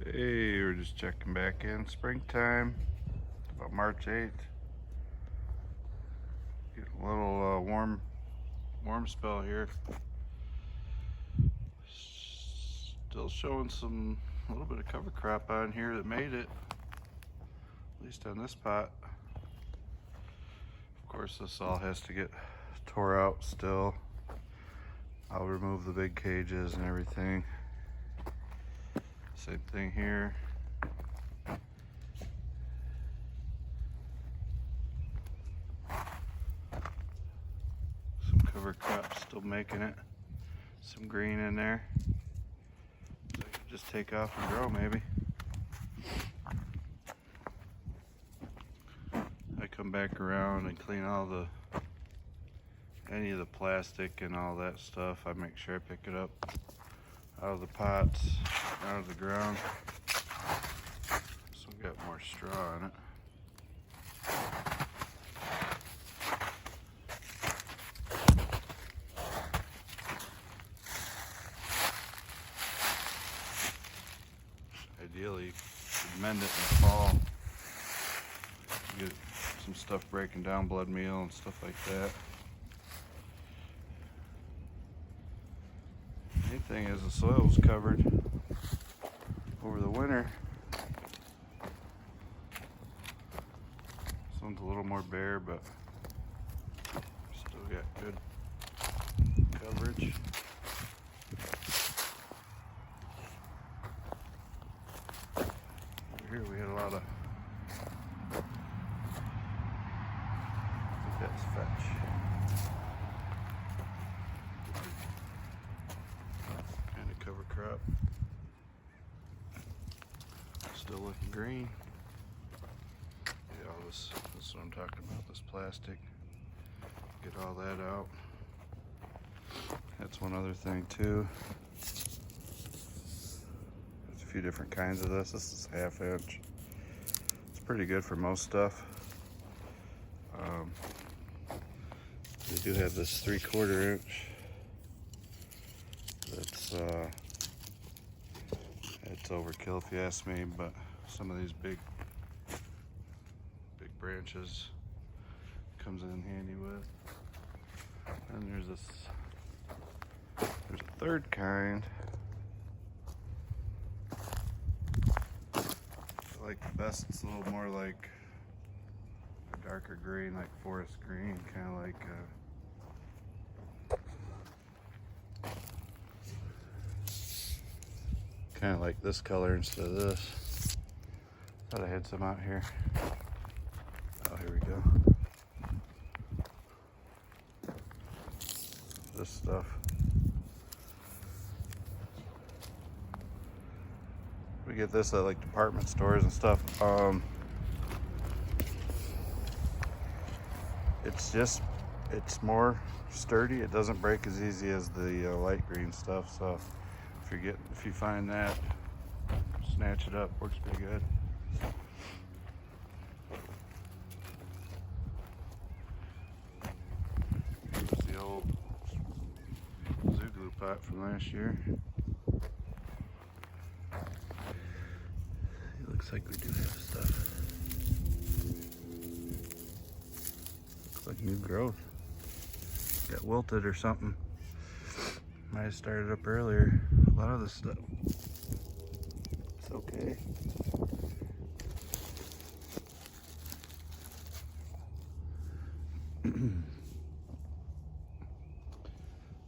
Hey, we're just checking back in. Springtime, about March 8th. Getting a little warm spell here. Still showing a little bit of cover crop on here that made it, at least on this pot. Of course, this all has to get tore out still. I'll remove the big cages and everything. Same thing here. Some cover crop still making it. Some green in there. So I could just take off and grow maybe. I come back around and clean any of the plastic and all that stuff. I make sure I pick it up out of the pots, out of the ground. So we got more straw in it. Ideally, you could mend it in the fall. Get some stuff breaking down, blood meal and stuff like that. Main thing is the soil's covered over the winter. This one's a little more bare, but still got good coverage. Over here we had a lot of, I think that's fetch. Kind of cover crop. Still looking green. Yeah, this is what I'm talking about, this plastic. Get all that out. That's one other thing too. There's a few different kinds of this. This is 1/2 inch. It's pretty good for most stuff. They do have this 3/4 inch. It's overkill if you ask me, but some of these big branches comes in handy with. And there's a third kind. I like the best. It's a little more like a darker green, like forest green, kind of like this color instead of this. Thought I had some out here. Oh, here we go. This stuff. We get this at like department stores and stuff. It's more sturdy. It doesn't break as easy as the light green stuff. So if you find that, snatch it up. Works pretty good. Here's the old zoo glue pot from last year. It looks like we do have stuff. Looks like new growth. Got wilted or something. Might have started up earlier. A lot of this stuff. It's okay.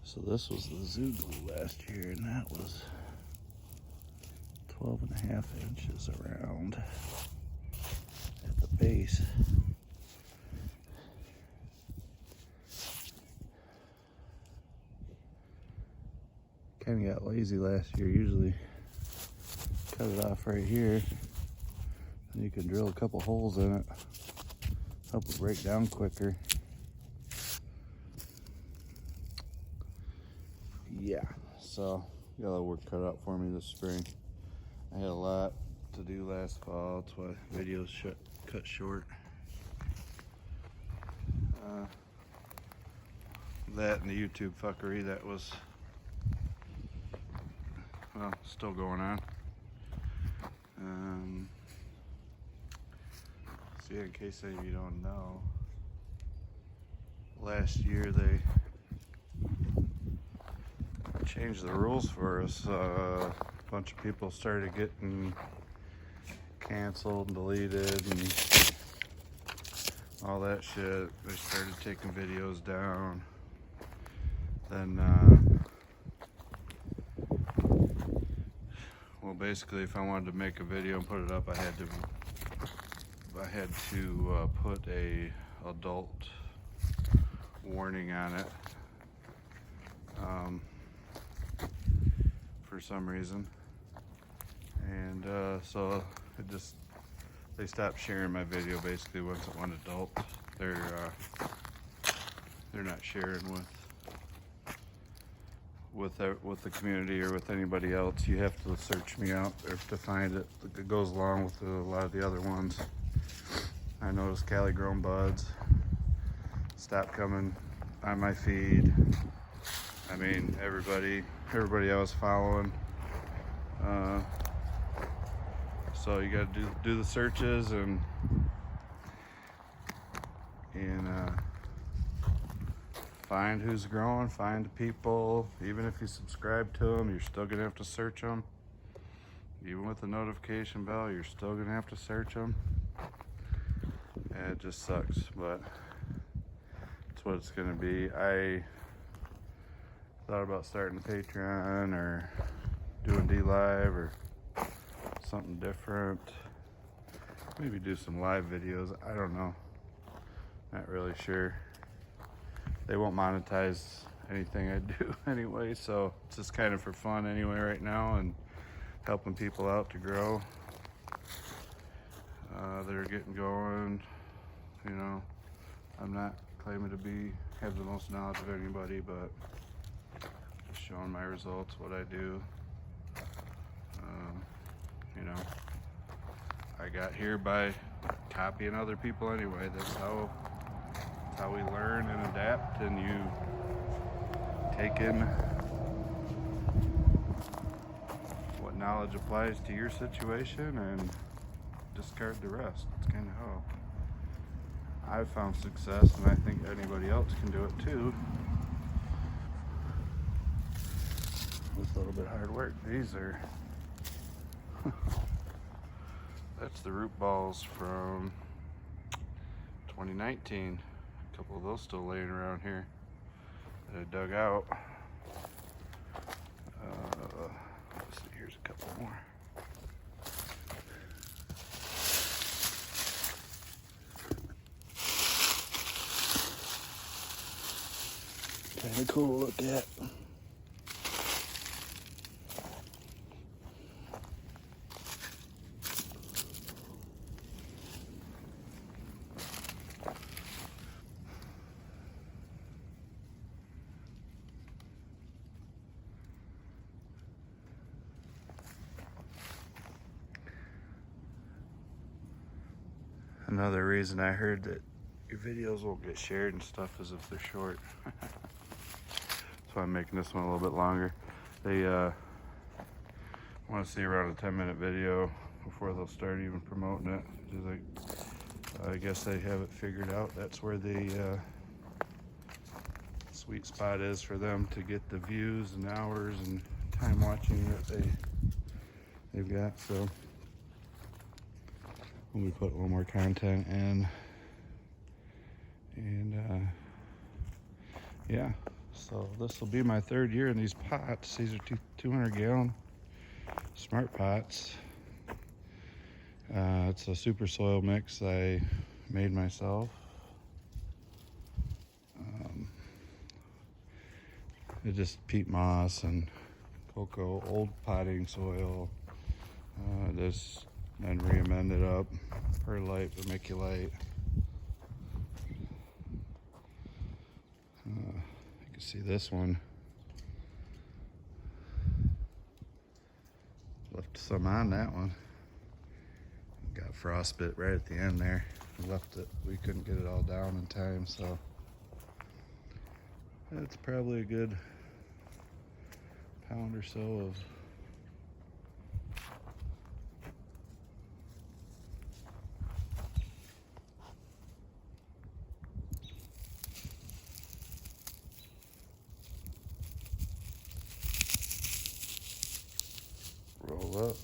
So this was the zoo glue last year, and that was 12.5 inches around at the base. Kind of got lazy last year. Usually cut it off right here, and you can drill a couple holes in it, help it break down quicker. Yeah, so got a lot of work cut out for me this spring. I had a lot to do last fall, that's why videos cut short. That and the YouTube fuckery that was, well, still going on. So yeah, in case any of you don't know, last year they changed the rules for us. A bunch of people started getting canceled and deleted and all that shit. They started taking videos down. Then, well, basically, if I wanted to make a video and put it up, I had to put a adult warning on it. For some reason, and so they stopped sharing my video. Basically, once it went adult, they're not sharing with the community or with anybody else. You have to search me out or to find it. It goes along with a lot of the other ones. I noticed Cali Grown Buds stopped coming on my feed. I mean, everybody I was following. So you got to do the searches and find who's growing, find the people. Even if you subscribe to them, you're still gonna have to search them. Even with the notification bell, you're still gonna have to search them. And it just sucks, but it's what it's gonna be. I thought about starting a Patreon or doing D-Live or something different. Maybe do some live videos. I don't know. Not really sure. They won't monetize anything I do anyway, so it's just kind of for fun anyway right now and helping people out to grow. That are getting going. You know, I'm not claiming to have the most knowledge of anybody, but just showing my results, what I do. You know, I got here by copying other people anyway. That's how we learn and adapt, and you take in what knowledge applies to your situation and discard the rest. It's kind of how I've found success, and I think anybody else can do it too. With a little bit of hard work. These are that's the root balls from 2019. A couple of those still laying around here that I dug out. Let's see, here's a couple more. Kind of cool to look at. Another reason I heard that your videos won't get shared and stuff is if they're short. That's why I'm making this one a little bit longer. They want to see around a 10-minute video before they'll start even promoting it. Just like, I guess they have it figured out. That's where the sweet spot is for them to get the views and hours and time watching that they've got. So when we put a little more content in, and yeah, so this will be my third year in these pots. These are 200-gallon Smart pots. It's a super soil mix I made myself. It's just peat moss and cocoa, old potting soil. This then re-amended up, perlite, vermiculite. You can see this one. Left some on that one. Got frostbite right at the end there. We left it. We couldn't get it all down in time, so that's probably a good pound or so of up.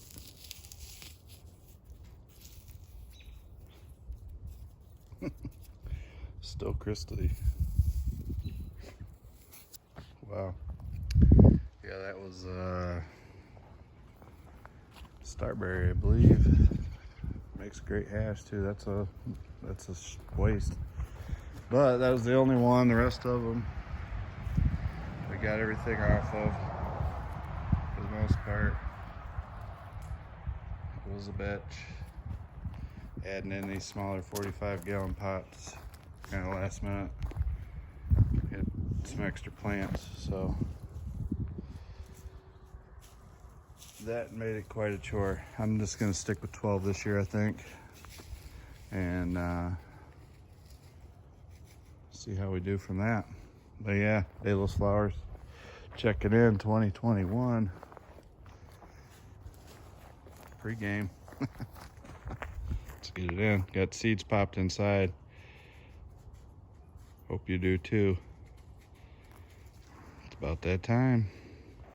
Still crystally. Wow. Yeah, that was Starberry, I believe. Makes great hash too. That's a waste. But that was the only one. The rest of them, we got everything off of for the most part. It was a bitch. Adding in these smaller 45-gallon pots, kind of last minute. Had some extra plants, so that made it quite a chore. I'm just gonna stick with 12 this year, I think, and see how we do from that. But yeah, Dayless Flowers, checking in 2021. Pre-game. Let's get it in. Got seeds popped inside. Hope you do too. It's about that time.